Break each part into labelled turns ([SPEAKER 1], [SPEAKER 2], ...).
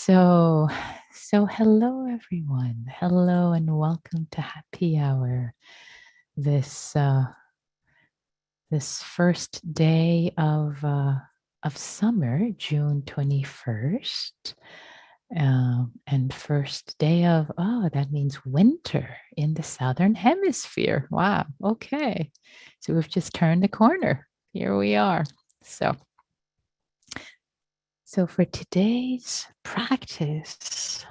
[SPEAKER 1] So, so hello everyone. Hello and welcome to Happy Hour. This this first day of summer, June 21st. And first day of, that means winter in the Southern Hemisphere. Wow. Okay. So we've just turned the corner. Here we are. So for today's practice,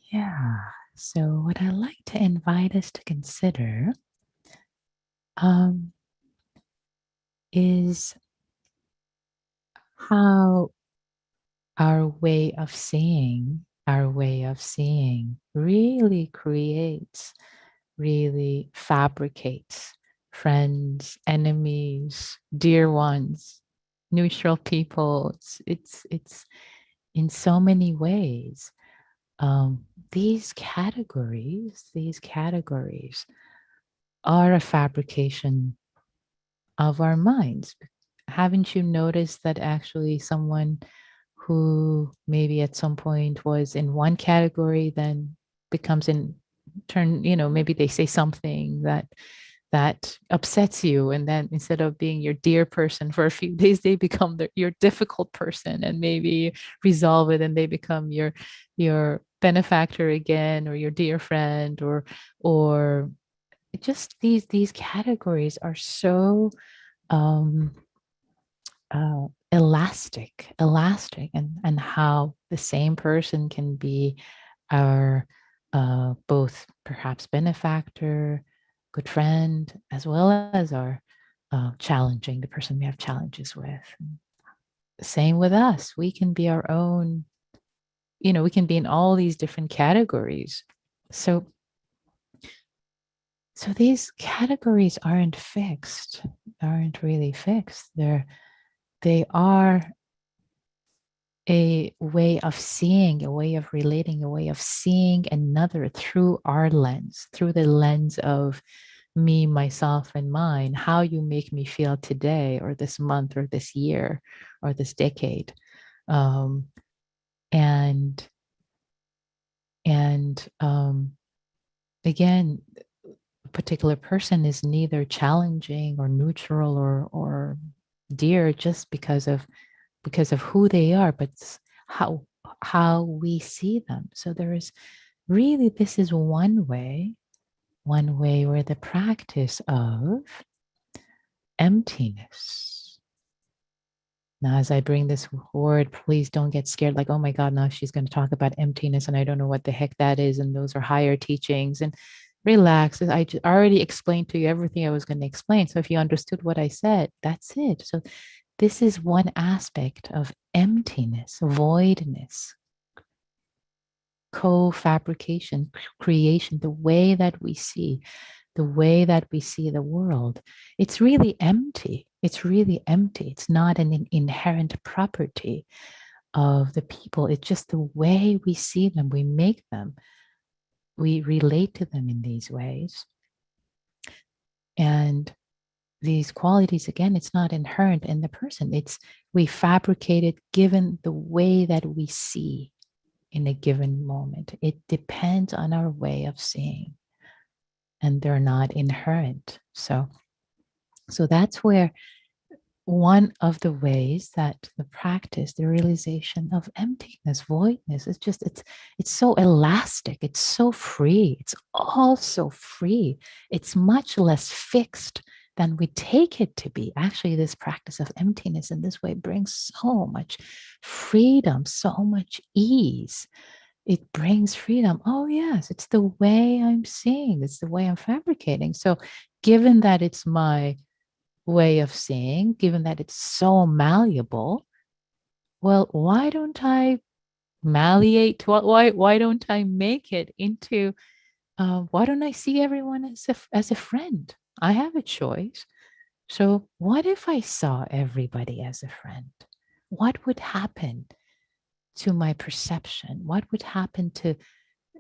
[SPEAKER 1] yeah. So, what I like to invite us to consider um, is how our way of seeing really creates, really fabricates friends, enemies, dear ones, neutral people. It's in so many ways. Um, these categories are a fabrication of our minds. Haven't you noticed that actually someone who maybe at some point was in one category then becomes in turn, maybe they say something that upsets you, and then instead of being your dear person for a few days, they become your difficult person, and maybe resolve it and they become your benefactor again, or your dear friend, or just these categories are so um elastic, and how the same person can be our both perhaps benefactor, good friend, as well as our challenging, the person we have challenges with. Same with us. We can be our own, we can be in all these different categories. So these categories aren't really fixed. They are a way of seeing, a way of relating, a way of seeing another through our lens, through the lens of me, myself, and mine, how you make me feel today, or this month, or this year, or this decade. Um, and and again, a particular person is neither challenging or neutral or dear just because of who they are, but how how we see them. So there is really, this is one way where the practice of emptiness. Now, as I bring this word, please don't get scared, like, oh my God, now she's going to talk about emptiness and I don't know what the heck that is. And those are higher teachings. And relax. I already explained to you everything I was going to explain. So if you understood what I said, that's it. So this is one aspect of emptiness, voidness, co-fabrication, creation, the way that we see, the world. It's really empty. It's really empty. It's not an inherent property of the people. It's just the way we see them. We make them. We relate to them in these ways. And these qualities, again, it's not inherent in the person. We fabricate it given the way that we see in a given moment. It depends on our way of seeing, and they're not inherent. So that's where one of the ways that the practice, the realization of emptiness, voidness, it's so elastic, it's so free, it's all so free. It's much less fixed than we take it to be. Actually, this practice of emptiness in this way brings so much freedom, so much ease. It brings freedom. Oh, yes, it's the way I'm seeing, it's the way I'm fabricating. So, given that it's my way of seeing, given that it's so malleable, well, why don't I malleate? Why don't I make it into? Why don't I see everyone as a friend? I have a choice. So what if I saw everybody as a friend? What would happen to my perception? What would happen to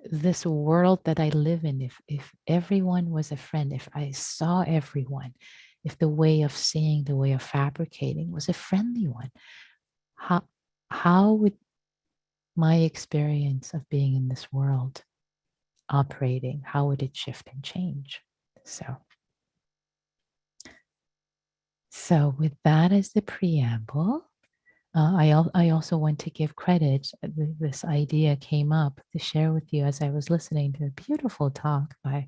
[SPEAKER 1] this world that I live in if everyone was a friend, if I saw everyone, if the way of seeing, the way of fabricating was a friendly one, how would my experience of being in this world operating, how would it shift and change? So with that as the preamble, I also want to give credit. This idea came up to share with you as I was listening to a beautiful talk by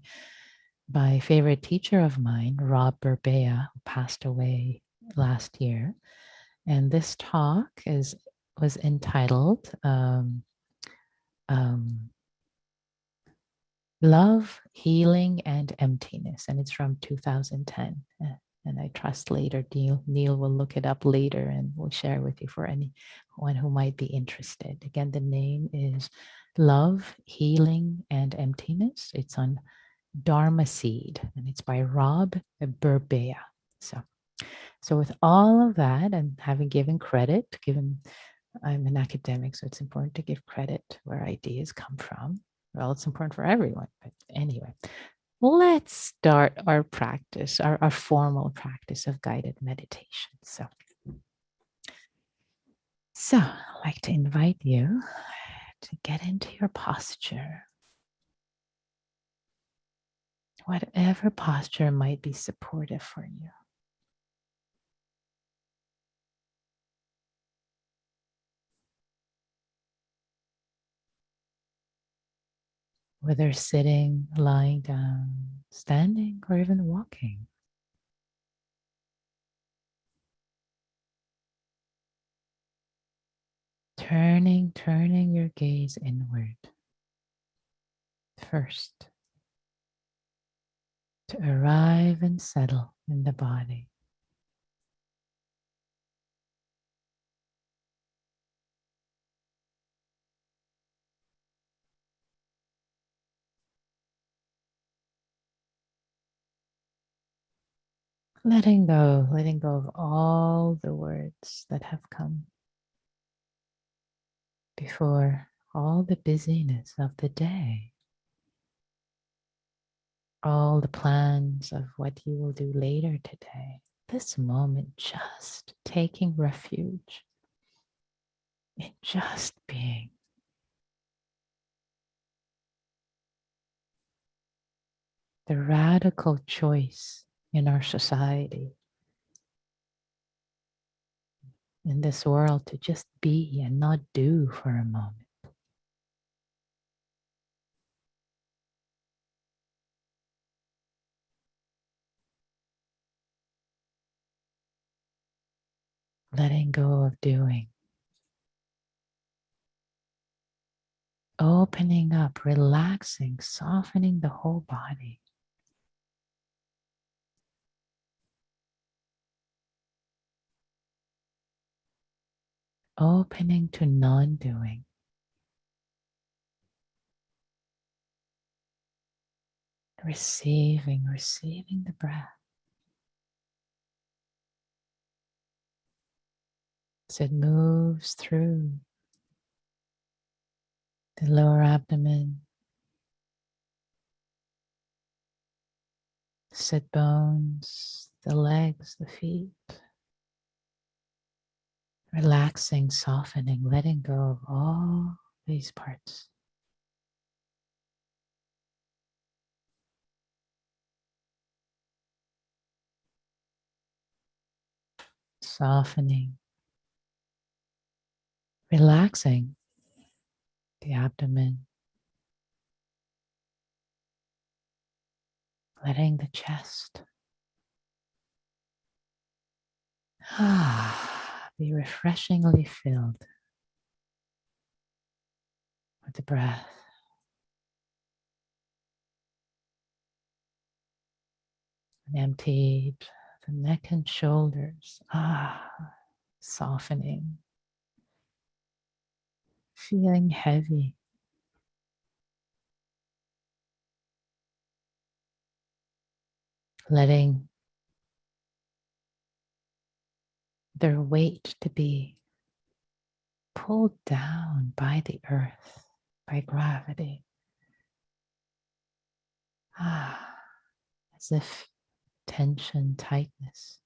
[SPEAKER 1] a favorite teacher of mine, Rob Burbea, who passed away last year. And this talk was entitled Love, Healing, and Emptiness. And it's from 2010. And I trust later Neil will look it up later and will share with you for anyone who might be interested. Again, the name is Love, Healing, and Emptiness. It's on Dharma Seed, and it's by Rob Burbea. So with all of that, and having given credit, given I'm an academic, so it's important to give credit where ideas come from. Well, it's important for everyone, but anyway, let's start our practice, our formal practice of guided meditation. So I'd like to invite you to get into your posture. Whatever posture might be supportive for you. Whether sitting, lying down, standing, or even walking. Turning your gaze inward. First, to arrive and settle in the body. Letting go of all the words that have come before, all the busyness of the day, all the plans of what you will do later today. This moment, just taking refuge in just being. The radical choice in our society, in this world, to just be and not do for a moment. Letting go of doing. Opening up, relaxing, softening the whole body. Opening to non-doing. Receiving the breath. As it moves through the lower abdomen, sit bones, the legs, the feet. Relaxing, softening, letting go of all these parts. Softening, relaxing the abdomen, letting the chest be refreshingly filled with the breath. And emptied the neck and shoulders, softening, feeling heavy. Letting their weight to be pulled down by the earth, by gravity. As if tension, tightness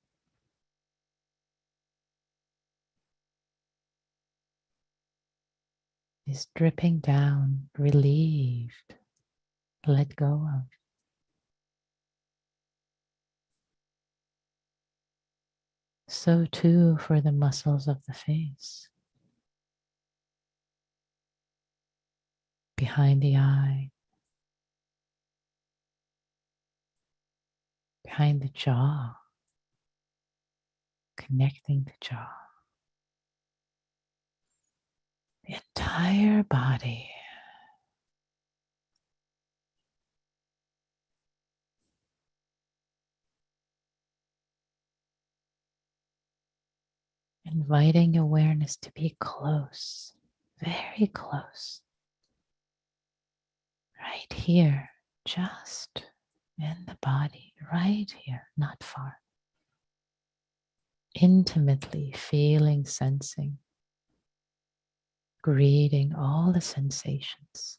[SPEAKER 1] is dripping down, relieved, let go of. So too for the muscles of the face, behind the eye, behind the jaw, connecting the jaw, the entire body. Inviting awareness to be close, very close, right here, just in the body, right here, not far. Intimately feeling, sensing, greeting all the sensations.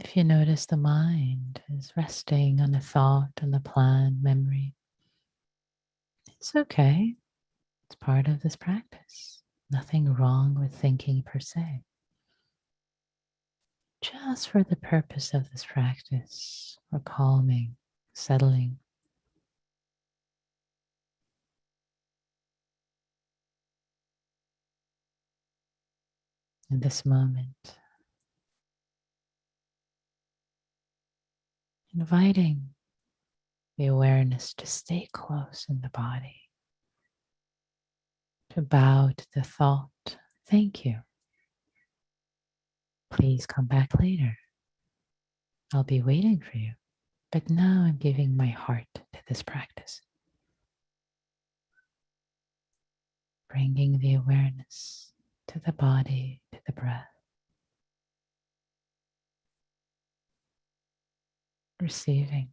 [SPEAKER 1] If you notice the mind is resting on a thought, on a plan, memory, it's okay. It's part of this practice. Nothing wrong with thinking per se. Just for the purpose of this practice, for calming, settling. In this moment, inviting the awareness to stay close in the body, to bow to the thought, thank you. Please come back later. I'll be waiting for you. But now I'm giving my heart to this practice. Bringing the awareness to the body, to the breath. Receiving.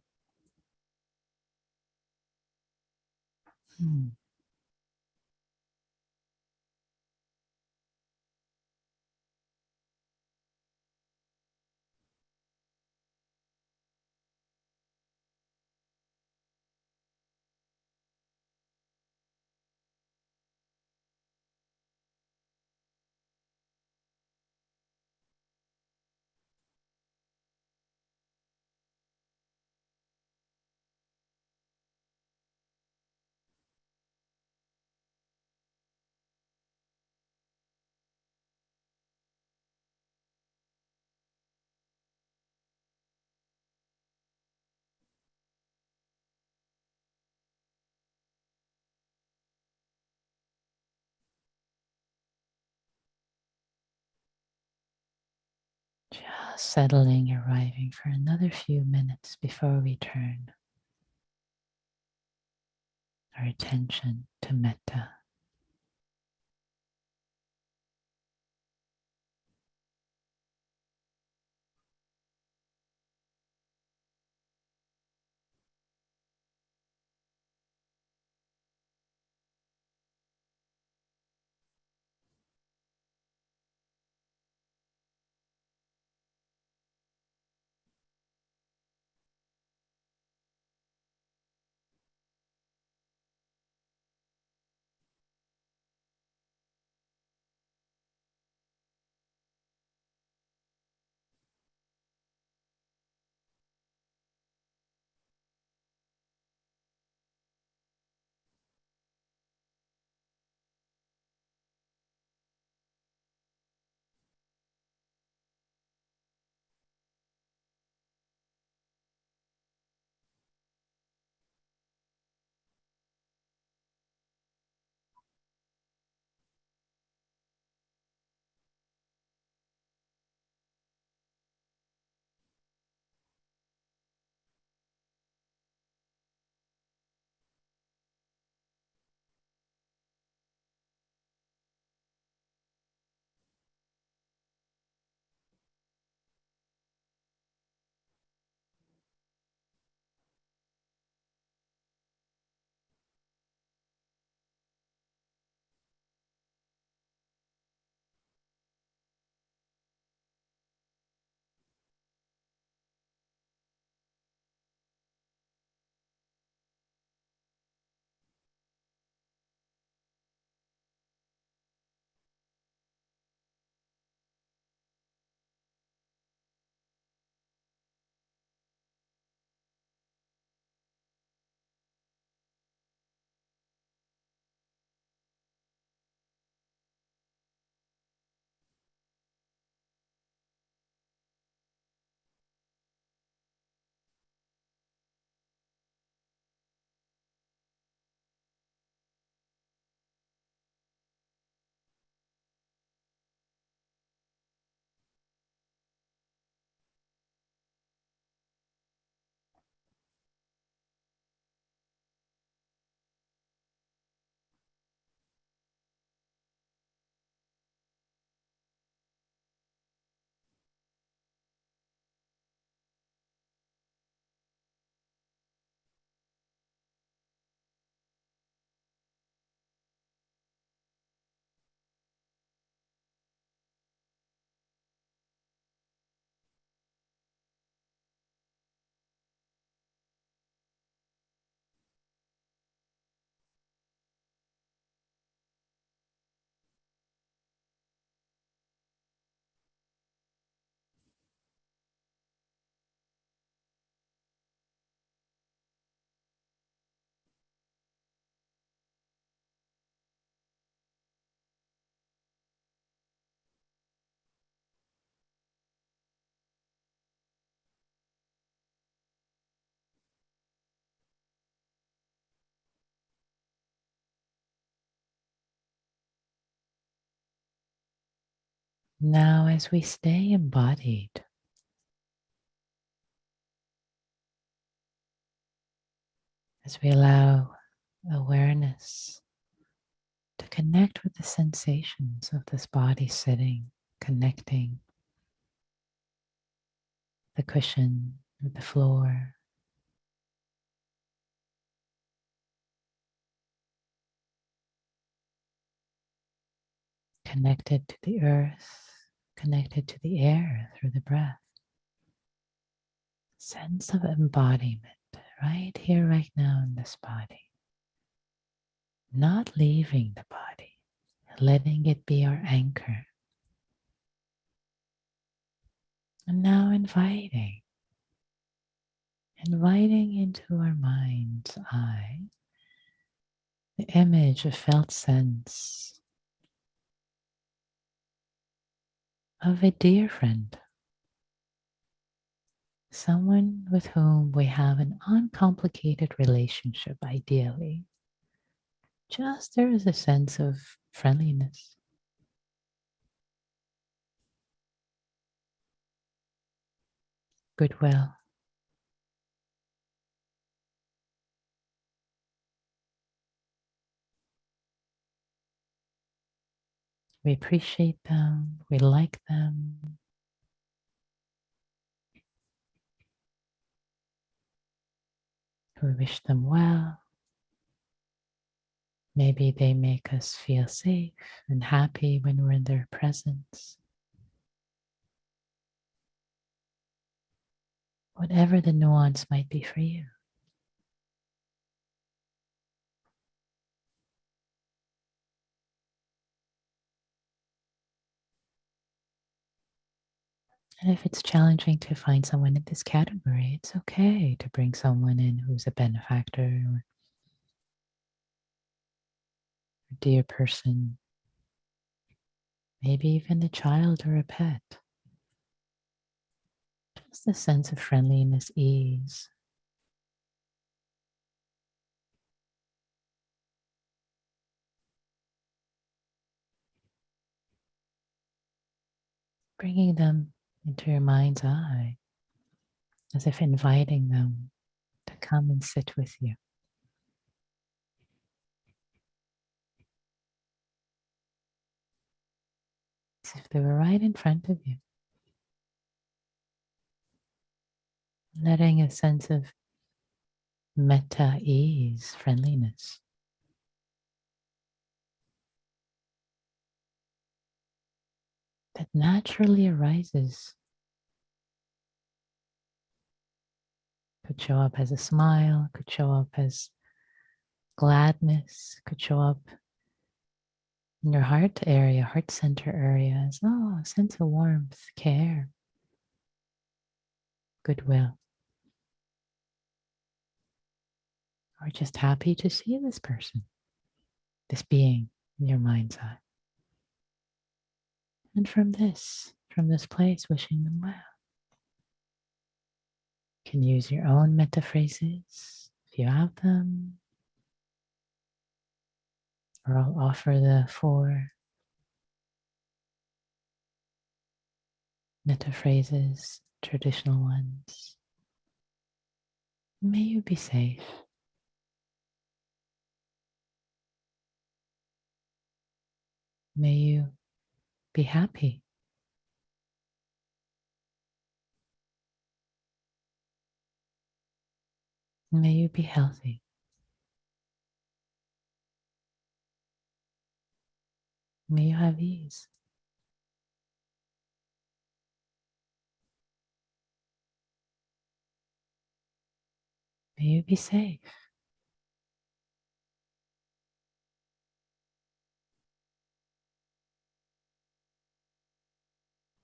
[SPEAKER 1] Just settling, arriving for another few minutes before we turn our attention to metta. Now, as we stay embodied, as we allow awareness to connect with the sensations of this body sitting, connecting the cushion with the floor, connected to the earth, connected to the air through the breath. Sense of embodiment right here, right now in this body. Not leaving the body, letting it be our anchor. And now inviting into our mind's eye the image of felt sense of a dear friend, someone with whom we have an uncomplicated relationship, ideally. Just there is a sense of friendliness, goodwill. We appreciate them, we like them, we wish them well. Maybe they make us feel safe and happy when we're in their presence. Whatever the nuance might be for you. And if it's challenging to find someone in this category, it's okay to bring someone in who's a benefactor or a dear person, maybe even a child or a pet. Just a sense of friendliness, ease. Bringing them into your mind's eye, as if inviting them to come and sit with you. As if they were right in front of you. Letting a sense of metta ease, friendliness, that naturally arises. Could show up as a smile, could show up as gladness, could show up in your heart area, heart center area as, a sense of warmth, care, goodwill. Or just happy to see this person, this being in your mind's eye. And from this place, wishing them well. You can use your own metta phrases if you have them. Or I'll offer the 4 metta phrases, traditional ones. May you be safe. May you be happy. May you be healthy. May you have ease. May you be safe.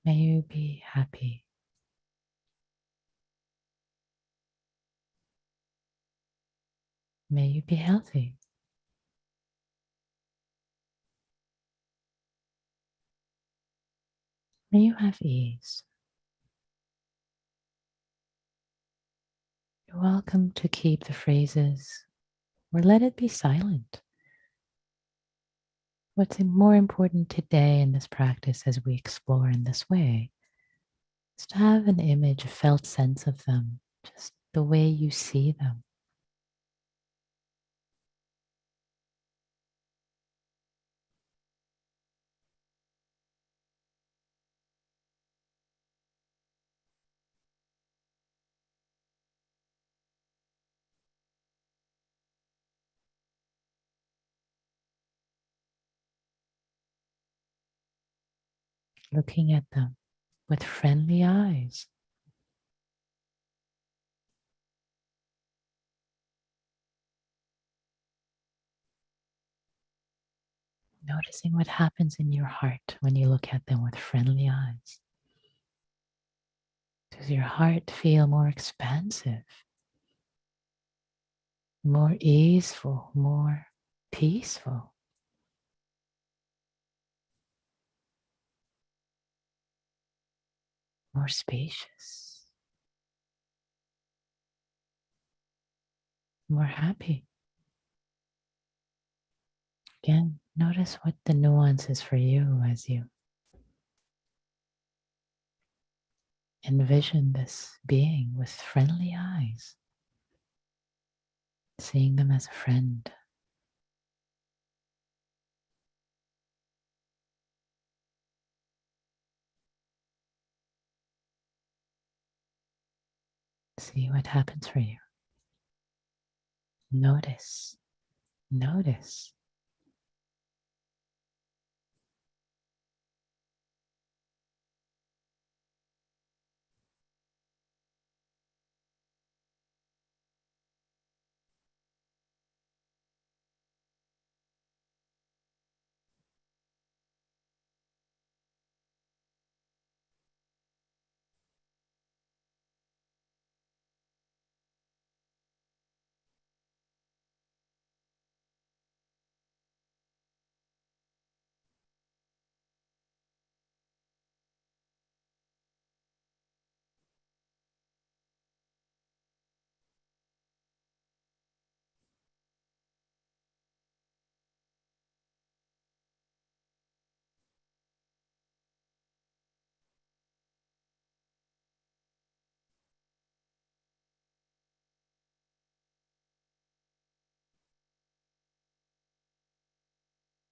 [SPEAKER 1] May you be happy. May you be healthy. May you have ease. You're welcome to keep the phrases or let it be silent. What's more important today in this practice as we explore in this way is to have an image, a felt sense of them, just the way you see them. Looking at them with friendly eyes, noticing what happens in your heart when you look at them with friendly eyes. Does your heart feel more expansive, more easeful, more peaceful? More spacious, more happy? Again, notice what the nuance is for you as you envision this being with friendly eyes, seeing them as a friend. See what happens for you. Notice, notice.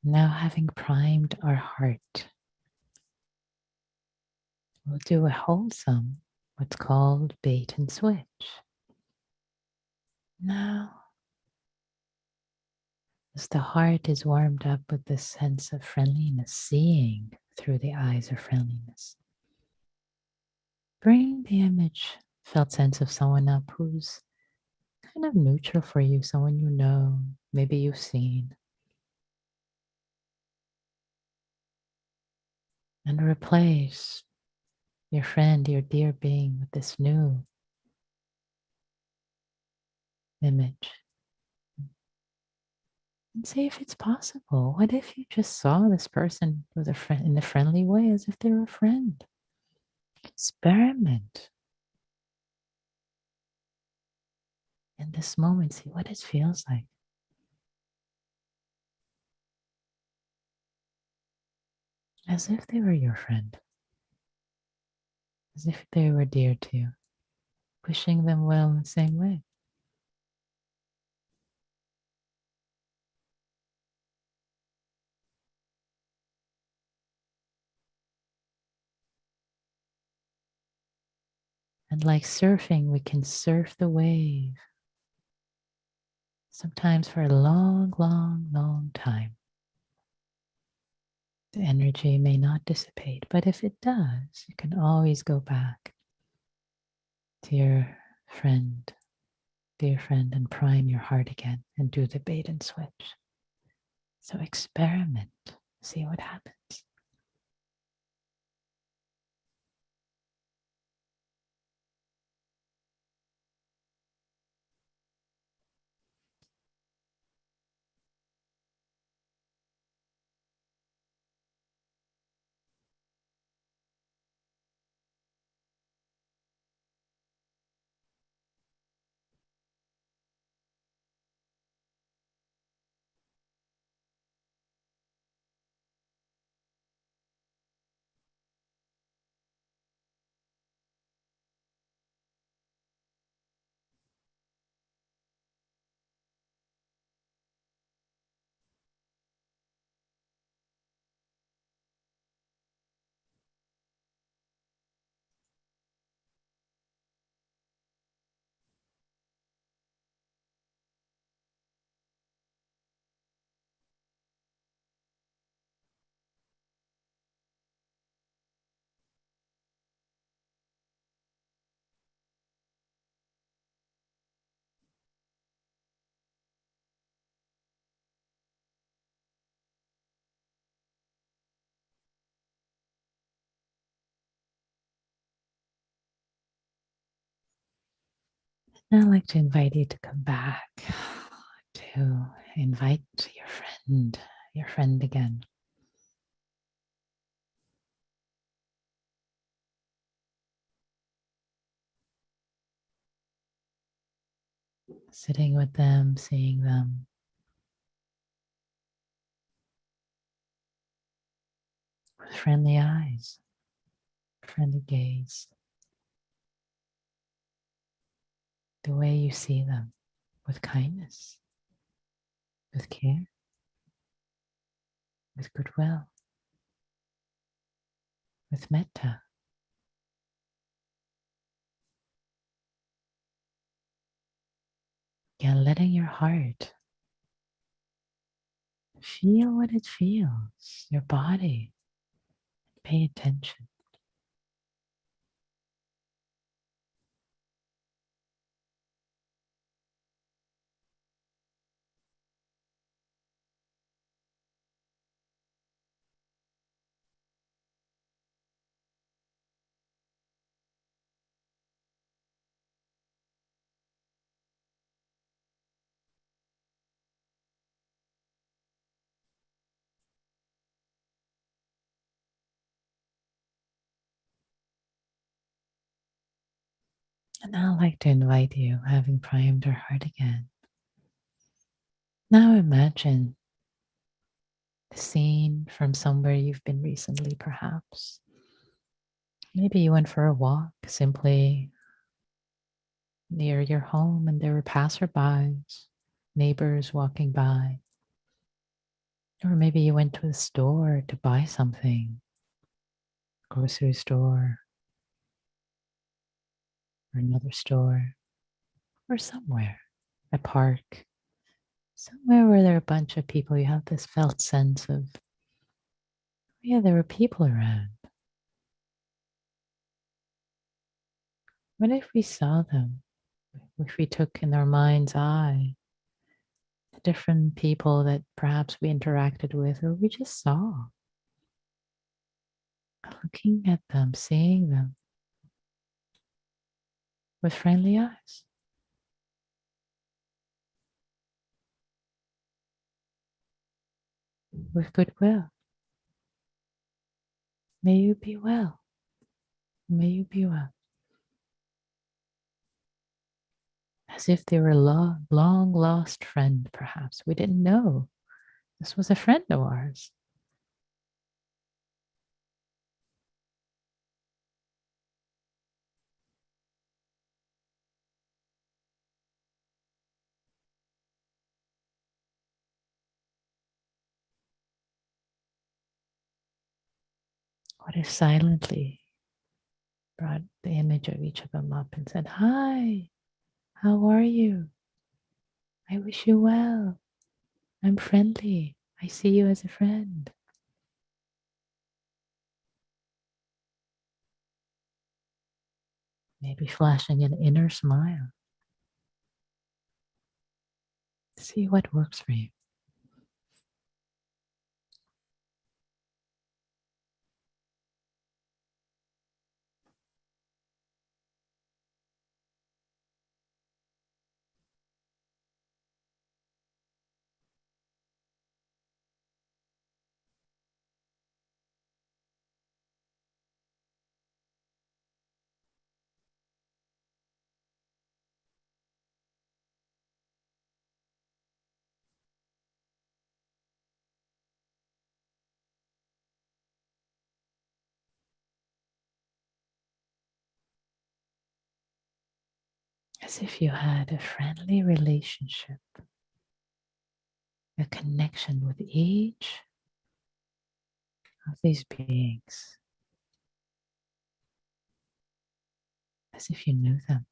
[SPEAKER 1] Now, having primed our heart, we'll do a wholesome, what's called bait and switch. Now, as the heart is warmed up with this sense of friendliness, seeing through the eyes of friendliness, bring the image, felt sense of someone up who's kind of neutral for you, someone you know, maybe you've seen, and replace your friend, your dear being with this new image. And see if it's possible. What if you just saw this person with a friend in a friendly way as if they were a friend? Experiment in this moment, see what it feels like. As if they were your friend, as if they were dear to you, wishing them well in the same way. And like surfing, we can surf the wave, sometimes for a long, long, long time. The energy may not dissipate, but if it does, you can always go back to your friend, dear friend, and prime your heart again and do the bait and switch. So experiment, see what happens. I'd like to invite you to come back, to invite your friend again. Sitting with them, seeing them with friendly eyes, friendly gaze, the way you see them, with kindness, with care, with goodwill, with metta. Again, letting your heart feel what it feels, your body. Pay attention. And now I'd like to invite you, having primed your heart again. Now imagine the scene from somewhere you've been recently, perhaps. Maybe you went for a walk simply near your home and there were passerbys, neighbors walking by. Or maybe you went to a store to buy something, grocery store or another store, or somewhere, a park, somewhere where there are a bunch of people. You have this felt sense of, yeah, there were people around. What if we saw them? If we took in our mind's eye the different people that perhaps we interacted with or we just saw, looking at them, seeing them with friendly eyes, with goodwill. May you be well. May you be well. As if they were a long lost friend, perhaps. We didn't know this was a friend of ours. What if silently brought the image of each of them up and said, "Hi, how are you? I wish you well. I'm friendly. I see you as a friend." Maybe flashing an inner smile. See what works for you. As if you had a friendly relationship, a connection with each of these beings, as if you knew them.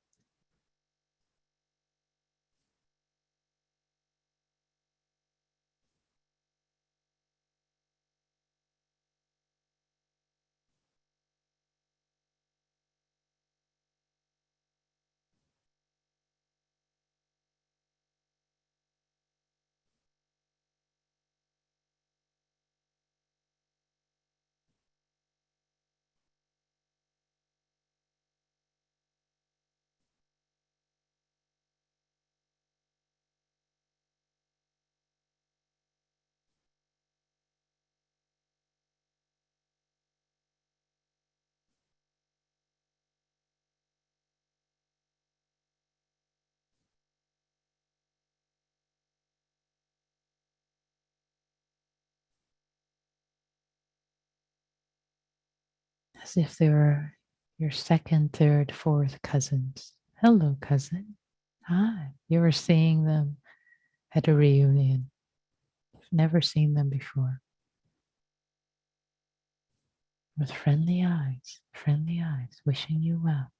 [SPEAKER 1] as if they were your second, third, fourth cousins. Hello, cousin. Hi. You were seeing them at a reunion. You've never seen them before. With friendly eyes, wishing you well.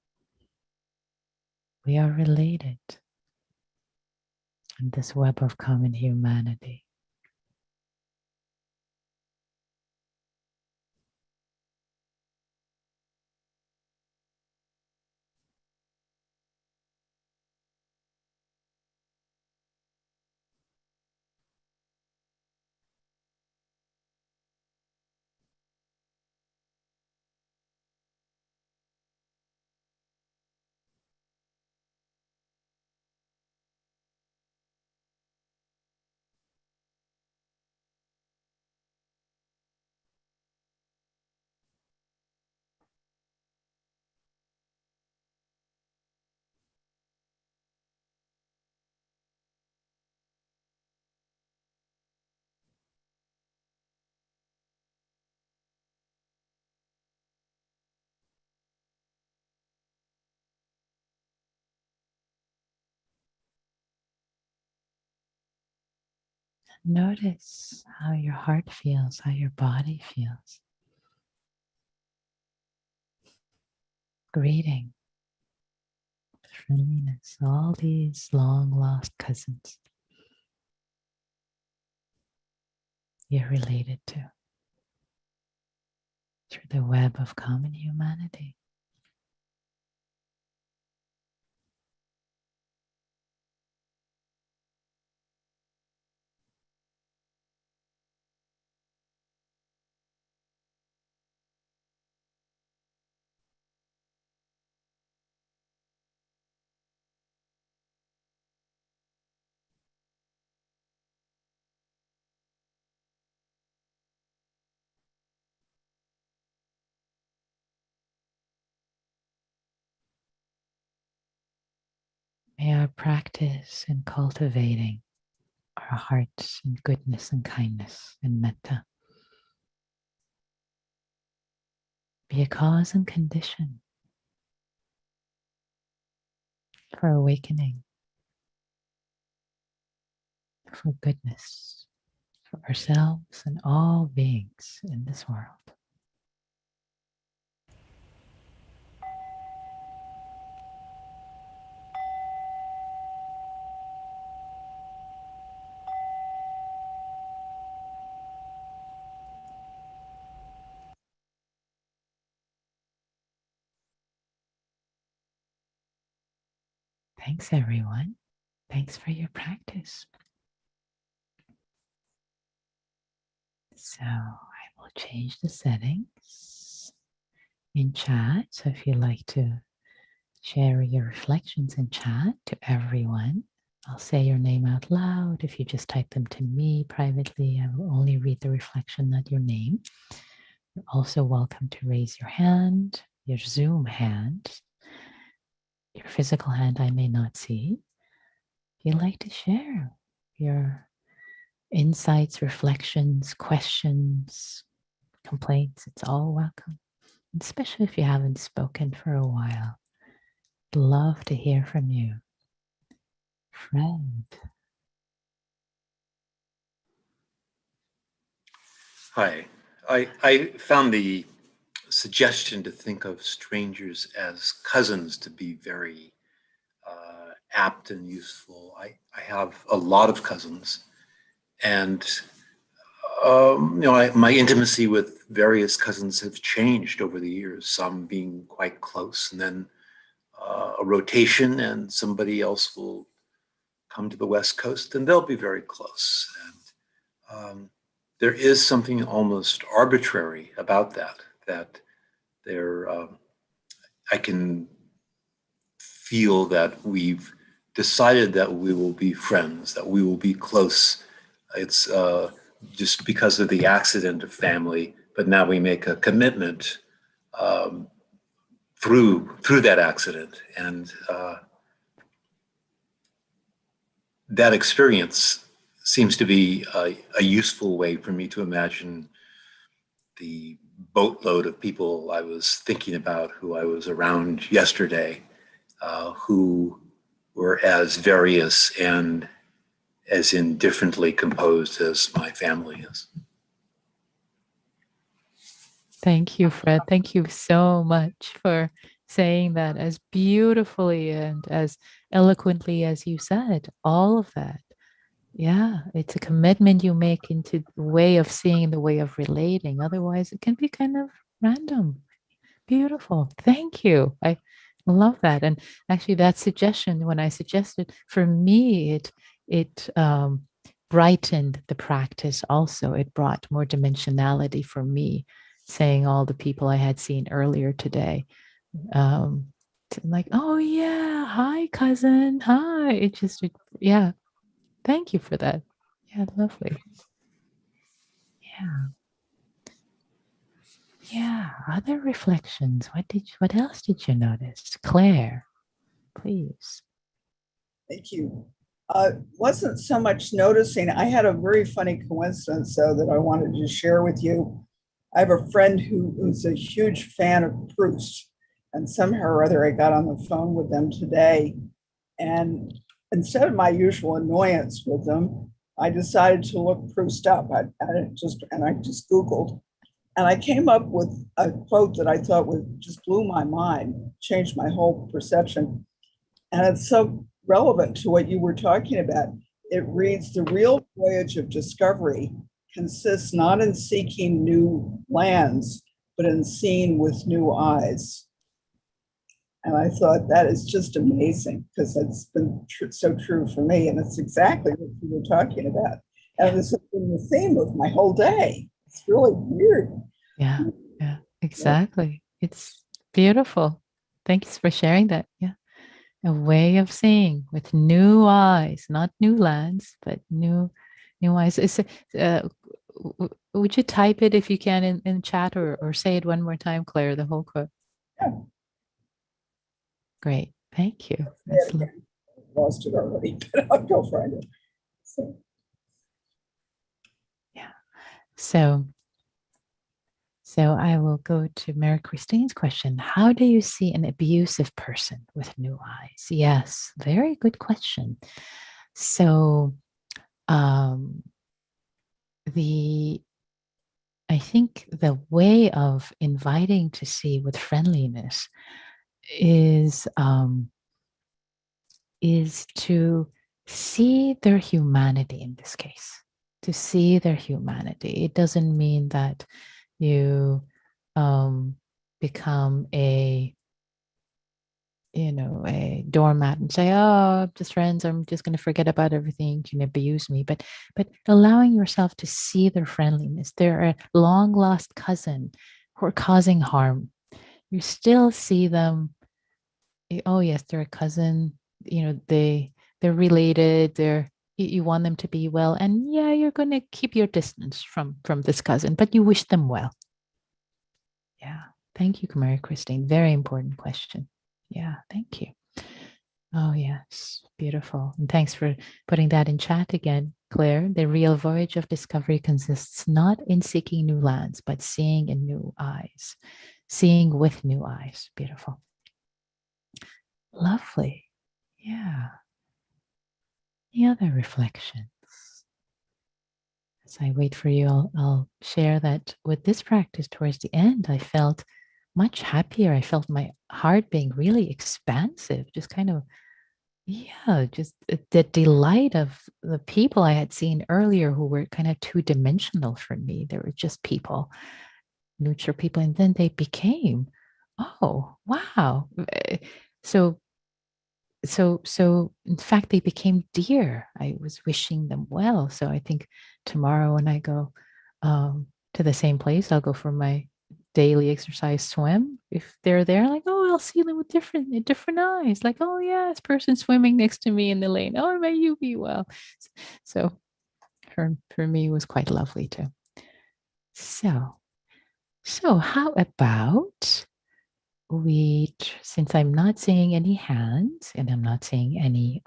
[SPEAKER 1] We are related in this web of common humanity. Notice how your heart feels, how your body feels. Greeting, friendliness, all these long lost cousins you're related to through the web of common humanity. May our practice in cultivating our hearts in goodness and kindness and metta be a cause and condition for awakening, for goodness, for ourselves and all beings in this world. Thanks, everyone. Thanks for your practice. So I will change the settings in chat. So if you'd like to share your reflections in chat to everyone, I'll say your name out loud. If you just type them to me privately, I will only read the reflection, not your name. You're also welcome to raise your hand, your Zoom hand. Your physical hand I may not see. If you'd like to share your insights, reflections, questions, complaints, it's all welcome. Especially if you haven't spoken for a while. Love to hear from you. Fred.
[SPEAKER 2] Hi. I found the suggestion to think of strangers as cousins to be very apt and useful. I have a lot of cousins, and my intimacy with various cousins have changed over the years. Some being quite close, and then a rotation, and somebody else will come to the West Coast, and they'll be very close. And there is something almost arbitrary about that there, I can feel that we've decided that we will be friends, that we will be close. It's just because of the accident of family, but now we make a commitment through that accident, and that experience seems to be a useful way for me to imagine the boatload of people I was thinking about who I was around yesterday, who were as various and as indifferently composed as my family is.
[SPEAKER 1] Thank you, Fred. Thank you so much for saying that as beautifully and as eloquently as you said, all of that. Yeah, it's a commitment you make into the way of seeing, the way of relating. Otherwise, it can be kind of random. Beautiful. Thank you. I love that. And actually, that suggestion, when I suggested, for me, it brightened the practice. Also, it brought more dimensionality for me. Saying all the people I had seen earlier today, um, like, oh yeah, hi cousin, hi. Yeah. Thank you for that. Yeah, lovely. Yeah. Yeah. Other reflections. What else did you notice? Claire, please.
[SPEAKER 3] Thank you. Wasn't so much noticing. I had a very funny coincidence, though, that I wanted to share with you. I have a friend who's a huge fan of Proust, and somehow or other I got on the phone with them today. And instead of my usual annoyance with them, I decided to look Proust up. I just Googled, and I came up with a quote that I thought would just blew my mind, changed my whole perception. And it's so relevant to what you were talking about. It reads, the real voyage of discovery consists not in seeking new lands, but in seeing with new eyes. And I thought that is just amazing because it's been so true for me. And it's exactly what you were talking about. And this has been the theme of my whole day. It's really weird.
[SPEAKER 1] Yeah, yeah, exactly. It's beautiful. Thanks for sharing that. Yeah. A way of seeing with new eyes, not new lands, but new eyes. Would you type it if you can in chat or say it one more time, Claire, the whole quote?
[SPEAKER 3] Yeah.
[SPEAKER 1] Great. Thank you.
[SPEAKER 3] Lost it already, but I'll go find it. So.
[SPEAKER 1] Yeah. So I will go to Mary Christine's question. How do you see an abusive person with new eyes? Yes, very good question. So the I think the way of inviting to see with friendliness is to see their humanity in this case. To see their humanity. It doesn't mean that you become a doormat and say, oh, just friends, I'm just going to forget about everything, you can abuse me, but allowing yourself to see their friendliness. They're a long lost cousin who are causing harm. You still see them. Oh yes, they're a cousin, they're related, you want them to be well, and yeah, you're going to keep your distance from this cousin, but you wish them well. Yeah. Thank you, Mary Christine. Very important question. Yeah, thank you. Oh, yes. Beautiful. And thanks for putting that in chat again, Claire. The real voyage of discovery consists not in seeking new lands, but seeing in new eyes, seeing with new eyes. Beautiful. Lovely. Yeah. Any other reflections? As I wait for you, I'll share that with this practice towards the end, I felt much happier. I felt my heart being really expansive, just kind of, yeah, just the delight of the people I had seen earlier who were kind of two dimensional for me. They were just people, neutral people. And then they became, oh, wow. So in fact they became dear. I was wishing them well. So I think tomorrow when I go to the same place, I'll go for my daily exercise swim. If they're there, like, oh, I'll see them with different eyes, like, oh yeah, this person swimming next to me in the lane, oh, may you be well. So for me it was quite lovely too. So how about since I'm not seeing any hands and I'm not seeing any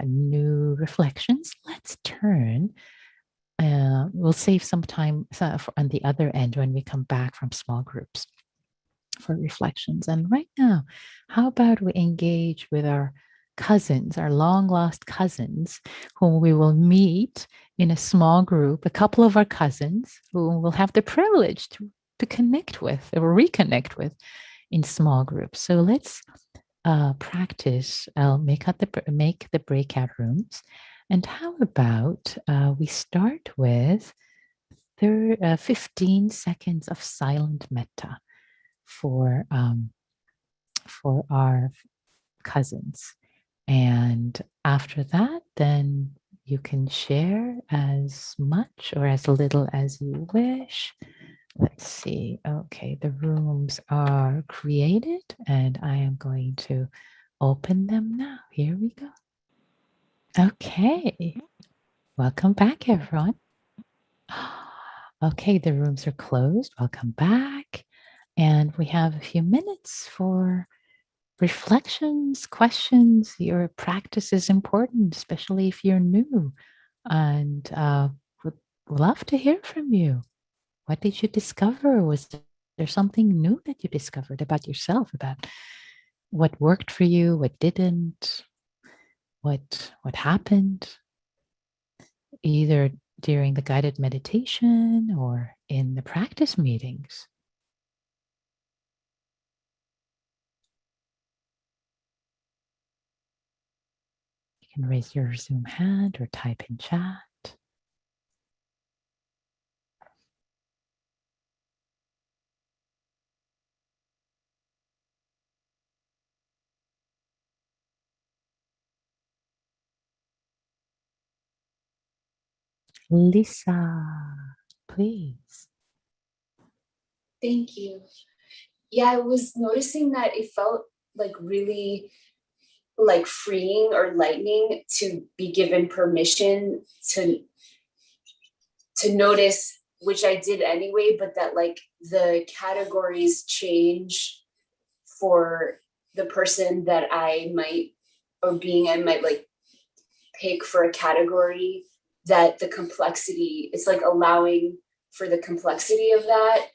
[SPEAKER 1] new reflections, let's turn we'll save some time on the other end when we come back from small groups for reflections. And right now, how about we engage with our cousins, our long lost cousins, whom we will meet in a small group, a couple of our cousins who we'll have the privilege to connect with or reconnect with in small groups. So let's practice. I'll make the breakout rooms. And how about we start with 15 seconds of silent metta for our cousins. And after that, then you can share as much or as little as you wish. Let's see. Okay, the rooms are created and I am going to open them now. Here we go. Okay. Welcome back, everyone. Okay, the rooms are closed. Welcome back. And we have a few minutes for reflections, questions. Your practice is important, especially if you're new. And would love to hear from you. What did you discover? Was there something new that you discovered about yourself, about what worked for you, what didn't, what happened, either during the guided meditation or in the practice meetings? You can raise your Zoom hand or type in chat. Lisa, please.
[SPEAKER 4] Thank you. Yeah, I was noticing that it felt like really like freeing or lightening to be given permission to notice, which I did anyway, but that like the categories change for the person that I might or being I might like pick for a category, that the complexity, it's like allowing for the complexity of that,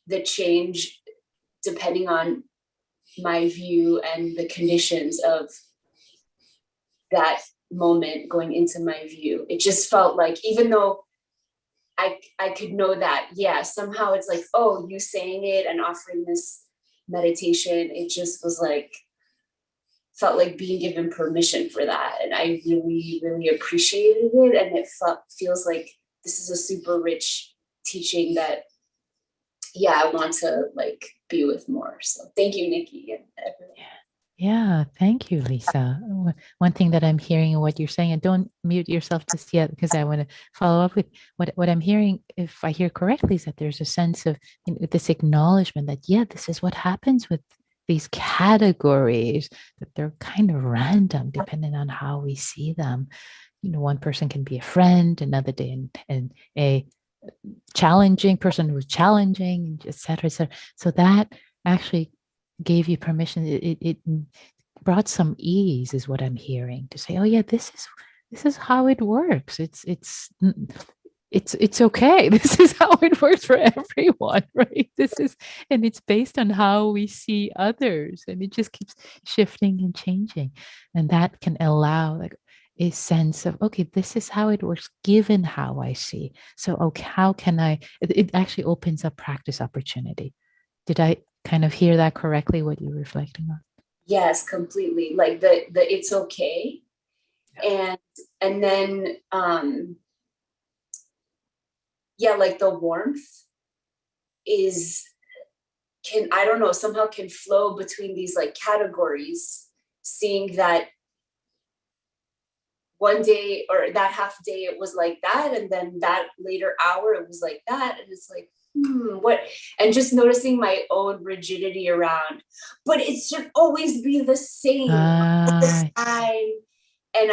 [SPEAKER 4] the change depending on my view and the conditions of that moment going into my view. It just felt like, even though I could know that, yeah, somehow it's like, oh, you saying it and offering this meditation, it just was like, felt like being given permission for that. And I really, really appreciated it. And it feels like this is a super rich teaching that, yeah, I want to like be with more. So thank you, Nikki, and everyone.
[SPEAKER 1] Yeah, thank you, Lisa. One thing that I'm hearing in what you're saying, and don't mute yourself just yet because I want to follow up with what I'm hearing, if I hear correctly, is that there's a sense of this acknowledgement that, yeah, this is what happens with these categories, that they're kind of random depending on how we see them. One person can be a friend, another day and a challenging person who's challenging, et cetera, et cetera. So that actually gave you permission. It brought some ease, is what I'm hearing, to say, oh yeah, this is how it works. It's okay. This is how it works for everyone, right? And it's based on how we see others, and it just keeps shifting and changing, and that can allow like a sense of, okay, this is how it works given how I see. So okay, how can it actually opens up practice opportunity. Did I kind of hear that correctly, what you're reflecting on?
[SPEAKER 4] Yes, completely. Like the it's okay. Yeah. And then yeah, like the warmth I don't know, somehow can flow between these like categories, seeing that one day or that half day it was like that, and then that later hour it was like that, and it's like what, and just noticing my own rigidity around, but it should always be the same at the time, and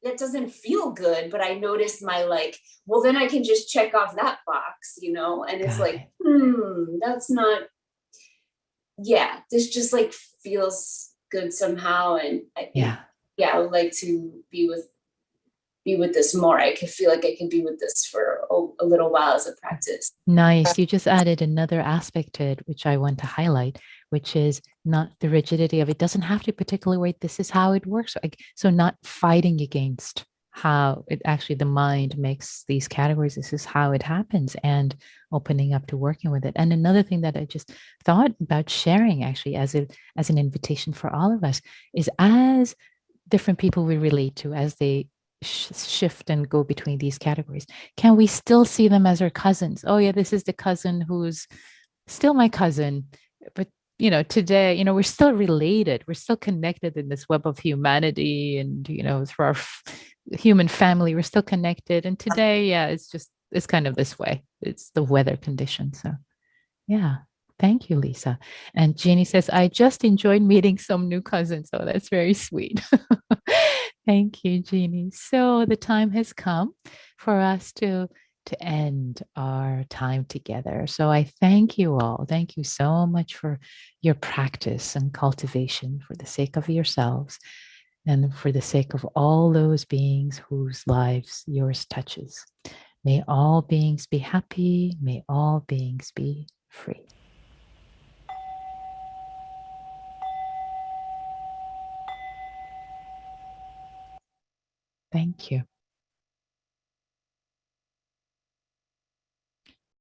[SPEAKER 4] that doesn't feel good, but I noticed my like, well then I can just check off that box, and it's like that's not, yeah, this just like feels good somehow, and I think I would like to be with be with this more. I could feel like I can be with this for a little while as a practice.
[SPEAKER 1] Nice. You just added another aspect to it, which I want to highlight, which is not the rigidity of it doesn't have to particularly wait. This is how it works. So not fighting against how it actually the mind makes these categories. This is how it happens, and opening up to working with it. And another thing that I just thought about sharing actually as an invitation for all of us is as different people we relate to as they shift and go between these categories, can we still see them as our cousins? Oh yeah, this is the cousin who's still my cousin, but today, we're still related, we're still connected in this web of humanity, and through our human family, we're still connected. And today, yeah, it's kind of this way. It's the weather condition. So yeah. Thank you, Lisa. And Jeannie says, I just enjoyed meeting some new cousins. Oh, that's very sweet. Thank you, Jeannie. So the time has come for us to end our time together. So I thank you all. Thank you so much for your practice and cultivation for the sake of yourselves and for the sake of all those beings whose lives yours touches. May all beings be happy. May all beings be free. Thank you.